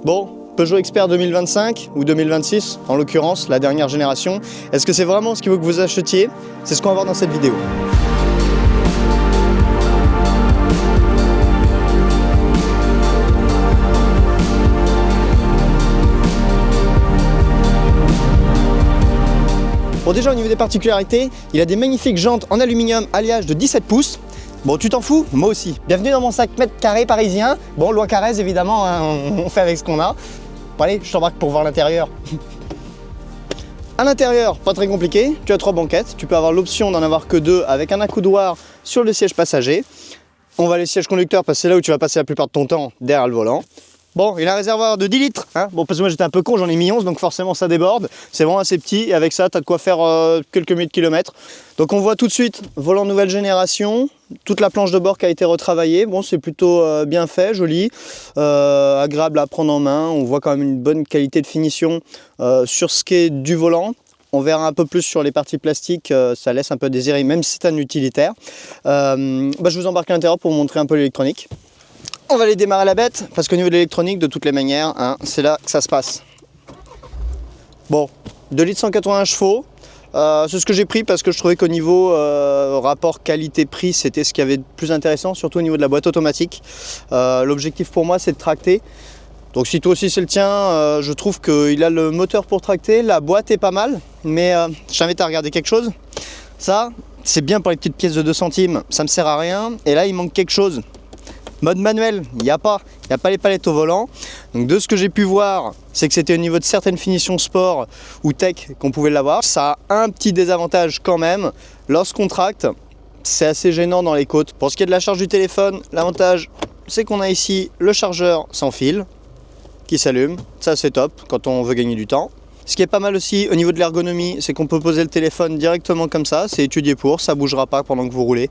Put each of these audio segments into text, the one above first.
Bon, Peugeot Expert 2025 ou 2026, en l'occurrence, la dernière génération. Est-ce que c'est vraiment ce qu'il faut que vous achetiez? C'est ce qu'on va voir dans cette vidéo. Bon, déjà au niveau des particularités, il a des magnifiques jantes en aluminium alliage de 17 pouces. Bon, tu t'en fous? Moi aussi. Bienvenue dans mon 5 mètres carrés parisien. Bon, loi Carrez évidemment, hein, on fait avec ce qu'on a. Bon allez, je t'embarque pour voir l'intérieur. À l'intérieur, pas très compliqué, tu as 3 banquettes. Tu peux avoir l'option d'en avoir que 2 avec un accoudoir sur le siège passager. On va aller siège conducteur parce que c'est là où tu vas passer la plupart de ton temps derrière le volant. Bon, il a un réservoir de 10 litres, hein. Bon, parce que moi j'étais un peu con, j'en ai mis 11, donc forcément ça déborde. C'est vraiment assez petit, et avec ça, tu as de quoi faire quelques milliers de kilomètres. Donc on voit tout de suite, volant nouvelle génération, toute la planche de bord qui a été retravaillée. Bon, c'est plutôt bien fait, joli, agréable à prendre en main. On voit quand même une bonne qualité de finition sur ce qui est du volant. On verra un peu plus sur les parties plastiques, ça laisse un peu désirer, même si c'est un utilitaire. Je vous embarque à l'intérieur pour vous montrer un peu l'électronique. On va aller démarrer la bête, parce qu'au niveau de l'électronique, de toutes les manières, hein, c'est là que ça se passe. Bon, 2 litres 181 chevaux, c'est ce que j'ai pris parce que je trouvais qu'au niveau rapport qualité-prix, c'était ce qui y avait de plus intéressant, surtout au niveau de la boîte automatique. L'objectif pour moi, c'est de tracter. Donc si toi aussi c'est le tien, je trouve qu'il a le moteur pour tracter, la boîte est pas mal, mais je t'invite à regarder quelque chose. Ça, c'est bien pour les petites pièces de 2 centimes, ça me sert à rien, et là il manque quelque chose. Mode manuel, il n'y a pas les palettes au volant. Donc de ce que j'ai pu voir, c'est que c'était au niveau de certaines finitions sport ou tech qu'on pouvait l'avoir. Ça a un petit désavantage quand même. Lorsqu'on tracte, c'est assez gênant dans les côtes. Pour ce qui est de la charge du téléphone, l'avantage, c'est qu'on a ici le chargeur sans fil qui s'allume. Ça c'est top quand on veut gagner du temps. Ce qui est pas mal aussi au niveau de l'ergonomie, c'est qu'on peut poser le téléphone directement comme ça, c'est étudié pour, ça bougera pas pendant que vous roulez.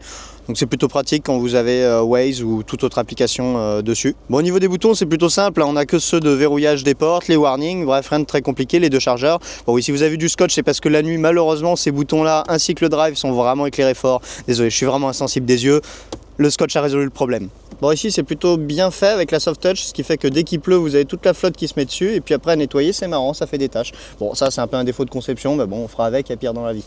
Donc c'est plutôt pratique quand vous avez Waze ou toute autre application dessus. Bon, au niveau des boutons, c'est plutôt simple, hein. On n'a que ceux de verrouillage des portes, les warnings, bref, rien de très compliqué, les 2 chargeurs. Bon oui, si vous avez du scotch, c'est parce que la nuit, malheureusement, ces boutons-là, ainsi que le drive, sont vraiment éclairés fort. Désolé, je suis vraiment insensible des yeux. Le scotch a résolu le problème. Bon, ici c'est plutôt bien fait avec la soft touch, ce qui fait que dès qu'il pleut, vous avez toute la flotte qui se met dessus, et puis après à nettoyer, c'est marrant, ça fait des taches. Bon, ça c'est un peu un défaut de conception, mais bon, on fera avec, il y a pire dans la vie.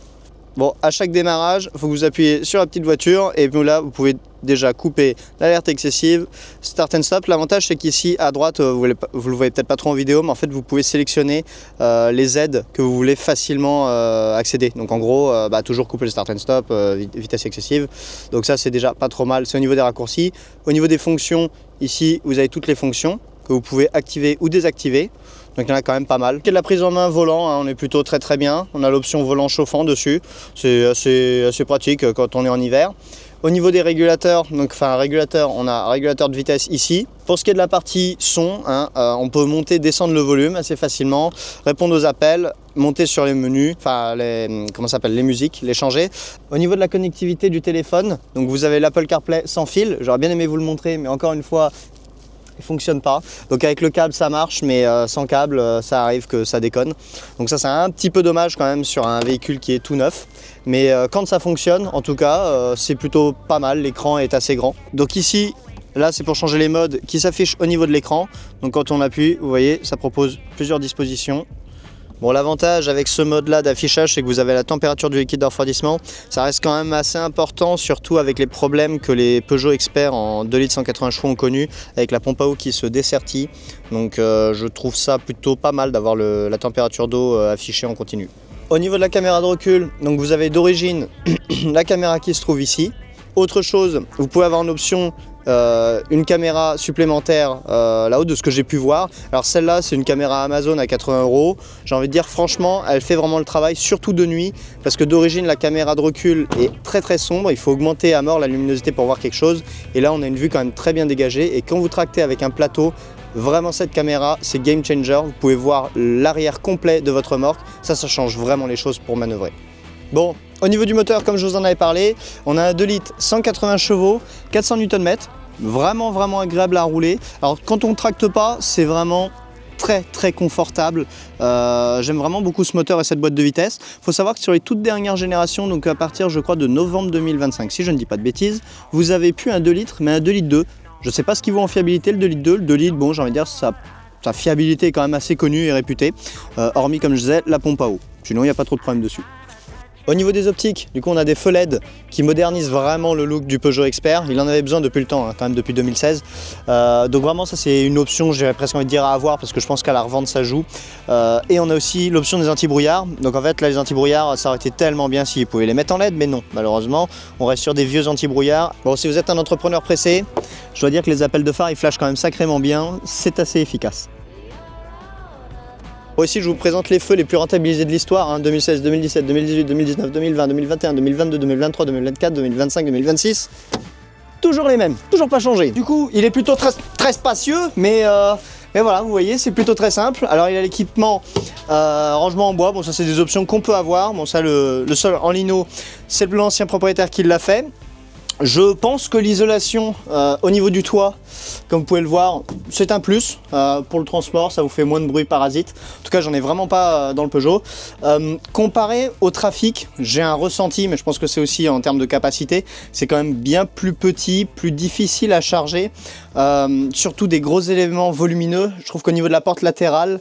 Bon, à chaque démarrage, il faut que vous appuyez sur la petite voiture, et puis là, vous pouvez déjà couper l'alerte excessive, start and stop. L'avantage, c'est qu'ici, à droite, vous le voyez peut-être pas trop en vidéo, mais en fait, vous pouvez sélectionner les aides que vous voulez facilement accéder. Donc en gros, toujours couper le start and stop, vitesse excessive. Donc ça, c'est déjà pas trop mal. C'est au niveau des raccourcis. Au niveau des fonctions, ici, vous avez toutes les fonctions que vous pouvez activer ou désactiver. Donc il y en a quand même pas mal. La prise en main volant, hein, on est plutôt très bien. On a l'option volant chauffant dessus. C'est assez pratique quand on est en hiver. Au niveau des régulateurs, on a un régulateur de vitesse ici. Pour ce qui est de la partie son, hein, on peut monter, descendre le volume assez facilement, répondre aux appels, monter sur les menus, les musiques, les changer. Au niveau de la connectivité du téléphone, donc vous avez l'Apple CarPlay sans fil. J'aurais bien aimé vous le montrer, mais encore une fois, il fonctionne pas. Donc avec le câble ça marche, mais sans câble ça arrive que ça déconne. Donc ça c'est un petit peu dommage quand même sur un véhicule qui est tout neuf. Mais quand ça fonctionne, en tout cas, c'est plutôt pas mal. L'écran est assez grand. Donc ici, là c'est pour changer les modes qui s'affichent au niveau de l'écran. Donc quand on appuie, vous voyez, ça propose plusieurs dispositions. Bon, l'avantage avec ce mode-là d'affichage, c'est que vous avez la température du liquide de refroidissement. Ça reste quand même assez important, surtout avec les problèmes que les Peugeot Expert en 2 litres 180 chevaux ont connus, avec la pompe à eau qui se dessertit. Donc je trouve ça plutôt pas mal d'avoir la température d'eau affichée en continu. Au niveau de la caméra de recul, donc vous avez d'origine la caméra qui se trouve ici. Autre chose, vous pouvez avoir une option, une caméra supplémentaire là-haut de ce que j'ai pu voir. Alors celle-là, c'est une caméra Amazon à 80 €. J'ai envie de dire franchement, elle fait vraiment le travail, surtout de nuit, parce que d'origine la caméra de recul est très sombre. Il faut augmenter à mort la luminosité pour voir quelque chose. Et là, on a une vue quand même très bien dégagée. Et quand vous tractez avec un plateau, vraiment cette caméra, c'est game changer. Vous pouvez voir l'arrière complet de votre remorque. Ça change vraiment les choses pour manœuvrer. Bon, au niveau du moteur, comme je vous en avais parlé, on a un 2 litres 180 chevaux, 400 Nm, vraiment agréable à rouler. Alors quand on ne tracte pas, c'est vraiment très confortable. J'aime vraiment beaucoup ce moteur et cette boîte de vitesse. Il faut savoir que sur les toutes dernières générations, donc à partir je crois de novembre 2025, si je ne dis pas de bêtises, vous avez plus un 2 litres mais un 2 litres 2. Je ne sais pas ce qui vaut en fiabilité le 2 litres 2. Le 2 litres, bon, j'ai envie de dire, ça sa fiabilité est quand même assez connue et réputée, hormis comme je disais la pompe à eau. Sinon il n'y a pas trop de problème dessus. Au niveau des optiques, du coup on a des feux LED qui modernisent vraiment le look du Peugeot Expert. Il en avait besoin depuis le temps, hein, quand même depuis 2016. Donc vraiment ça c'est une option, j'aurais presque envie de dire à avoir parce que je pense qu'à la revente ça joue. Et on a aussi l'option des anti-brouillards. Donc en fait là les anti-brouillards ça aurait été tellement bien s'ils pouvaient les mettre en LED, mais non, malheureusement on reste sur des vieux anti-brouillards. Bon, si vous êtes un entrepreneur pressé, je dois dire que les appels de phare ils flashent quand même sacrément bien, c'est assez efficace. Ici, je vous présente les feux les plus rentabilisés de l'histoire, hein, 2016, 2017, 2018, 2019, 2020, 2021, 2022, 2023, 2024, 2025, 2026. Toujours les mêmes, toujours pas changé. Du coup, il est plutôt très spacieux, mais voilà, vous voyez, c'est plutôt très simple. Alors, il a l'équipement rangement en bois. Bon, ça, c'est des options qu'on peut avoir. Bon, ça, le sol en lino, c'est l'ancien propriétaire qui l'a fait. Je pense que l'isolation au niveau du toit, comme vous pouvez le voir, c'est un plus pour le transport, ça vous fait moins de bruit parasite. En tout cas, j'en ai vraiment pas dans le Peugeot. Comparé au trafic, j'ai un ressenti, mais je pense que c'est aussi en termes de capacité, c'est quand même bien plus petit, plus difficile à charger. Surtout des gros éléments volumineux. Je trouve qu'au niveau de la porte latérale,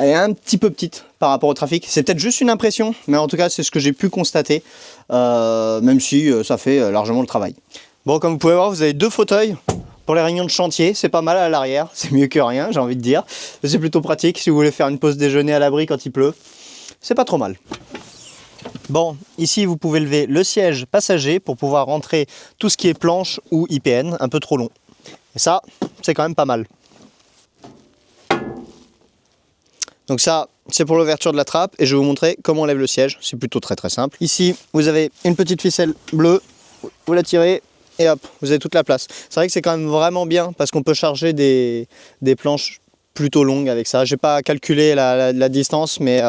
elle est un petit peu petite par rapport au trafic. C'est peut-être juste une impression, mais en tout cas, c'est ce que j'ai pu constater, même si ça fait largement le travail. Bon, comme vous pouvez voir, vous avez deux fauteuils pour les réunions de chantier. C'est pas mal à l'arrière, c'est mieux que rien, j'ai envie de dire. C'est plutôt pratique si vous voulez faire une pause déjeuner à l'abri quand il pleut. C'est pas trop mal. Bon, ici, vous pouvez lever le siège passager pour pouvoir rentrer tout ce qui est planche ou IPN, un peu trop long. Et ça, c'est quand même pas mal. Donc ça, c'est pour l'ouverture de la trappe et je vais vous montrer comment on lève le siège. C'est plutôt très simple. Ici, vous avez une petite ficelle bleue, vous la tirez et hop, vous avez toute la place. C'est vrai que c'est quand même vraiment bien parce qu'on peut charger des planches plutôt longues avec ça. J'ai pas calculé la distance, mais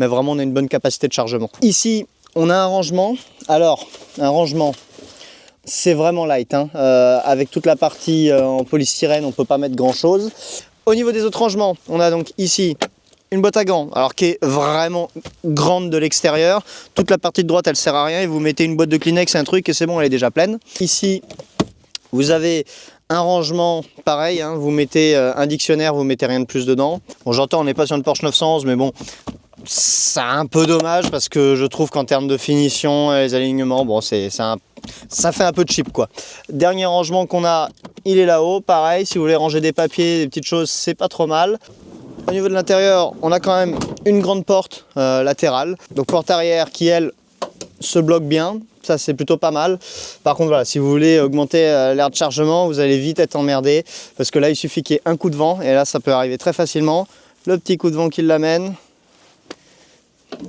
vraiment on a une bonne capacité de chargement. Ici, on a un rangement. Alors, un rangement, c'est vraiment light, hein. Avec toute la partie en polystyrène, on peut pas mettre grand chose. Au niveau des autres rangements, on a donc ici une boîte à gants, alors qui est vraiment grande de l'extérieur. Toute la partie de droite, elle sert à rien et vous mettez une boîte de Kleenex, un truc et c'est bon, elle est déjà pleine. Ici, vous avez un rangement pareil, hein, vous mettez un dictionnaire, vous mettez rien de plus dedans. Bon, j'entends, on n'est pas sur une Porsche 911, mais bon, c'est un peu dommage parce que je trouve qu'en termes de finition et les alignements, bon, ça fait un peu cheap, quoi. Dernier rangement qu'on a, il est là-haut, pareil, si vous voulez ranger des papiers, des petites choses, c'est pas trop mal. Au niveau de l'intérieur, on a quand même une grande porte latérale. Donc porte arrière qui, elle, se bloque bien. Ça, c'est plutôt pas mal. Par contre, voilà, si vous voulez augmenter l'air de chargement, vous allez vite être emmerdé. Parce que là, il suffit qu'il y ait un coup de vent. Et là, ça peut arriver très facilement. Le petit coup de vent qui l'amène.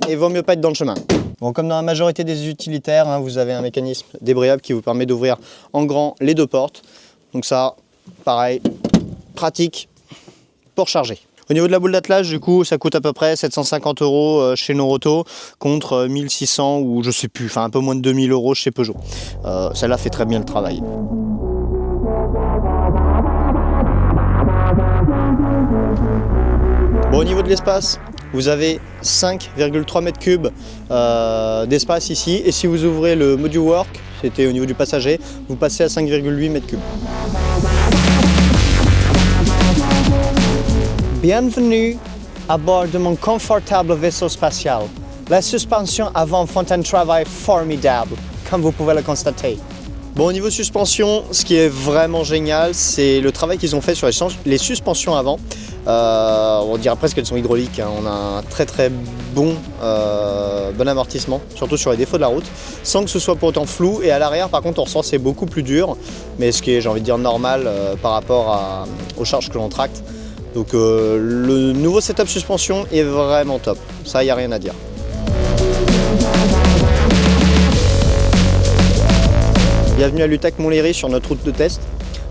Et il vaut mieux pas être dans le chemin. Bon, comme dans la majorité des utilitaires, hein, vous avez un mécanisme débrayable qui vous permet d'ouvrir en grand les deux portes. Donc ça, pareil, pratique pour charger. Au niveau de la boule d'attelage, du coup, ça coûte à peu près 750 € chez Noroto contre 1600 ou je sais plus, enfin un peu moins de 2000 € chez Peugeot. Celle-là fait très bien le travail. Bon, au niveau de l'espace, vous avez 5,3 mètres cubes d'espace ici. Et si vous ouvrez le Module Work, c'était au niveau du passager, vous passez à 5,8 mètres cubes. Bienvenue à bord de mon confortable vaisseau spatial. La suspension avant font un travail formidable, comme vous pouvez le constater. Bon, au niveau suspension, ce qui est vraiment génial, c'est le travail qu'ils ont fait sur les suspensions avant. On dirait presque qu'elles sont hydrauliques, hein. On a un très bon amortissement, surtout sur les défauts de la route, sans que ce soit pour autant flou. Et à l'arrière, par contre, on ressent c'est beaucoup plus dur, mais ce qui est, j'ai envie de dire, normal par rapport aux charges que l'on tracte. Donc le nouveau setup suspension est vraiment top, ça il n'y a rien à dire. Bienvenue à l'UTEC Montlhéry sur notre route de test.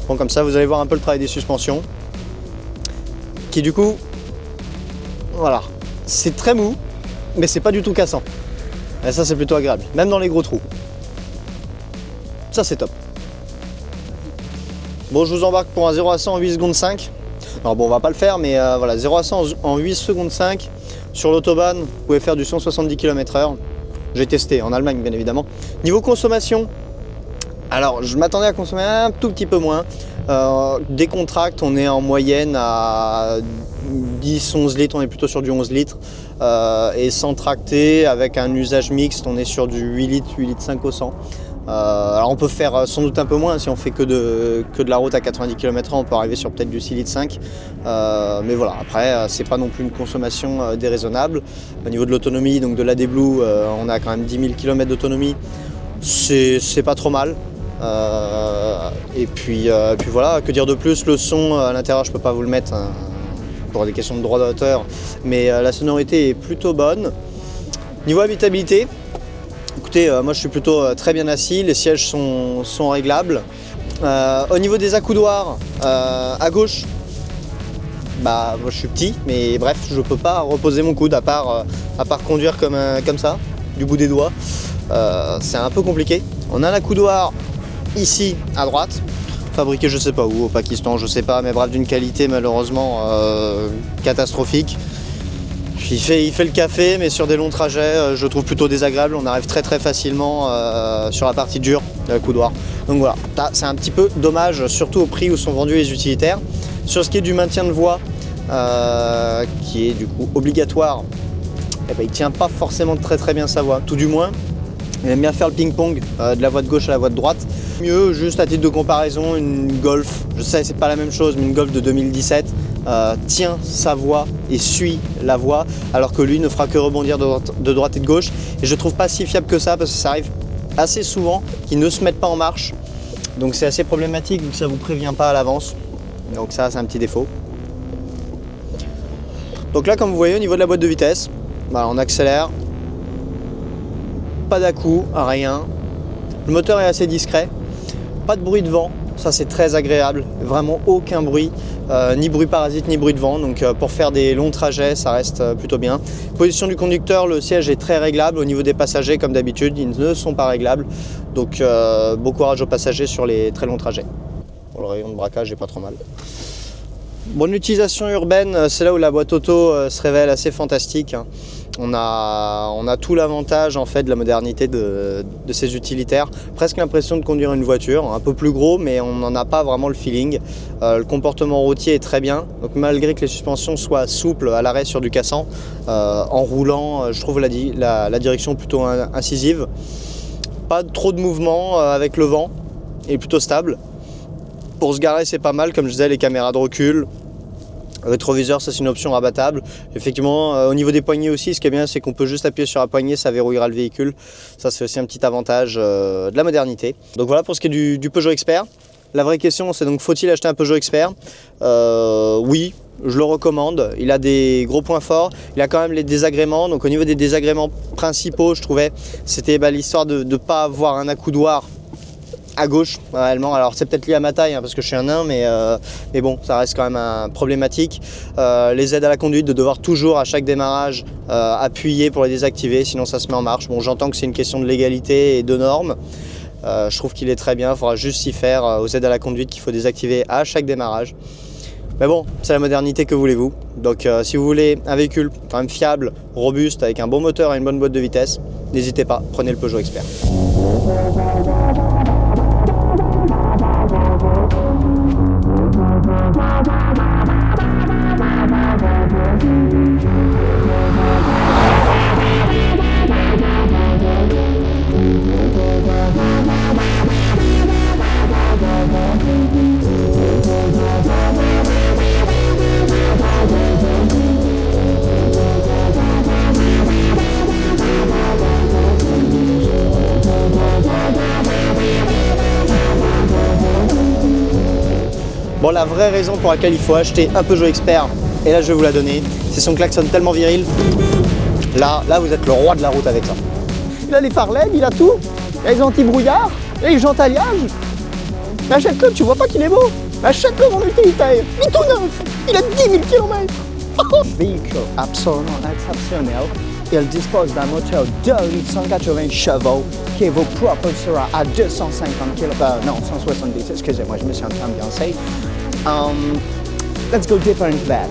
Bon, comme ça vous allez voir un peu le travail des suspensions. Qui du coup, voilà, c'est très mou, mais c'est pas du tout cassant. Et ça c'est plutôt agréable, même dans les gros trous. Ça c'est top. Bon, je vous embarque pour un 0 à 100 en 8 secondes 5. Alors bon, on va pas le faire, mais voilà, 0 à 100 en 8 secondes 5. Sur l'autobahn, vous pouvez faire du 170 km/h. J'ai testé en Allemagne, bien évidemment. Niveau consommation, alors je m'attendais à consommer un tout petit peu moins. Décontracte, on est en moyenne à 10-11 litres, on est plutôt sur du 11 litres. Et sans tracter, avec un usage mixte, on est sur du 8 litres, 8 litres 5 au 100. Alors on peut faire sans doute un peu moins, si on fait que de la route à 90 km/h, on peut arriver sur peut-être du 6 litres 5. Mais voilà, après c'est pas non plus une consommation déraisonnable. Au niveau de l'autonomie, donc de l'AD Blue, on a quand même 10 000 km d'autonomie, c'est pas trop mal. Et puis voilà, que dire de plus, le son à l'intérieur je peux pas vous le mettre hein, pour des questions de droit d'auteur, mais la sonorité est plutôt bonne. Niveau habitabilité, écoutez, moi je suis plutôt très bien assis, les sièges sont réglables. Au niveau des accoudoirs, à gauche, bah moi je suis petit, mais bref, je peux pas reposer mon coude à part conduire comme ça, du bout des doigts. C'est un peu compliqué. On a l'accoudoir ici à droite, fabriqué je sais pas où, au Pakistan, je sais pas, mais bref, d'une qualité malheureusement catastrophique. Il fait le café, mais sur des longs trajets, je le trouve plutôt désagréable. On arrive très facilement sur la partie dure de l'accoudoir. Donc voilà, c'est un petit peu dommage, surtout au prix où sont vendus les utilitaires. Sur ce qui est du maintien de voie, qui est du coup obligatoire, eh ben, il tient pas forcément très bien sa voie, tout du moins. Il aime bien faire le ping-pong de la voie de gauche à la voie de droite. Mieux, juste à titre de comparaison, une Golf, je sais c'est pas la même chose, mais une Golf de 2017 tient sa voie et suit la voie, alors que lui ne fera que rebondir de droite et de gauche. Et je trouve pas si fiable que ça, parce que ça arrive assez souvent qu'ils ne se mettent pas en marche. Donc c'est assez problématique vu que ça vous prévient pas à l'avance. Donc ça c'est un petit défaut. Donc là comme vous voyez au niveau de la boîte de vitesse, bah, on accélère. Pas d'à-coups, rien. Le moteur est assez discret, pas de bruit de vent, ça c'est très agréable, vraiment aucun bruit, ni bruit parasite ni bruit de vent, donc pour faire des longs trajets ça reste plutôt bien. Position du conducteur, le siège est très réglable, au niveau des passagers comme d'habitude ils ne sont pas réglables, donc bon courage aux passagers sur les très longs trajets. Pour le rayon de braquage est pas trop mal. Bonne utilisation urbaine, c'est là où la boîte auto se révèle assez fantastique. On a tout l'avantage en fait de la modernité de ces utilitaires. Presque l'impression de conduire une voiture, un peu plus gros, mais on n'en a pas vraiment le feeling. Le comportement routier est très bien, donc malgré que les suspensions soient souples à l'arrêt sur du cassant, en roulant, je trouve la direction plutôt incisive. Pas trop de mouvement avec le vent, il est plutôt stable. Pour se garer c'est pas mal, comme je disais, les caméras de recul. Rétroviseur, ça c'est une option rabattable. Effectivement, au niveau des poignées aussi, ce qui est bien, c'est qu'on peut juste appuyer sur la poignée, ça verrouillera le véhicule. Ça c'est aussi un petit avantage de la modernité. Donc voilà pour ce qui est du Peugeot Expert. La vraie question c'est donc faut-il acheter un Peugeot Expert? Oui, je le recommande. Il a des gros points forts. Il a quand même les désagréments. Donc au niveau des désagréments principaux, je trouvais, c'était l'histoire de ne pas avoir un accoudoir à gauche réellement. Alors c'est peut-être lié à ma taille hein, parce que je suis un nain, mais bon, ça reste quand même problématique. Les aides à la conduite, de devoir toujours à chaque démarrage appuyer pour les désactiver, sinon ça se met en marche. Bon, j'entends que c'est une question de légalité et de normes. Je trouve qu'il est très bien, il faudra juste s'y faire aux aides à la conduite qu'il faut désactiver à chaque démarrage. Mais bon, c'est la modernité, que voulez-vous. Donc si vous voulez un véhicule quand même fiable, robuste, avec un bon moteur et une bonne boîte de vitesse, n'hésitez pas, prenez le Peugeot Expert. Bon, la vraie raison pour laquelle il faut acheter un Peugeot Expert, et là je vais vous la donner, c'est son klaxon tellement viril. Là vous êtes le roi de la route avec ça. Il a les phares LED, il a tout. Il a les anti-brouillard, les jantes alliage. Mais achète-le, tu vois pas qu'il est beau. Achète-le mon utilitaire. Il est tout neuf. Il a 10 000 km. Véhicule absolument exceptionnel. Il dispose d'un moteur 2 litres 180 chevaux qui vous propulsera à 250 km. Non, 170, excusez-moi, je me suis ambiancé. Let's go deeper into that.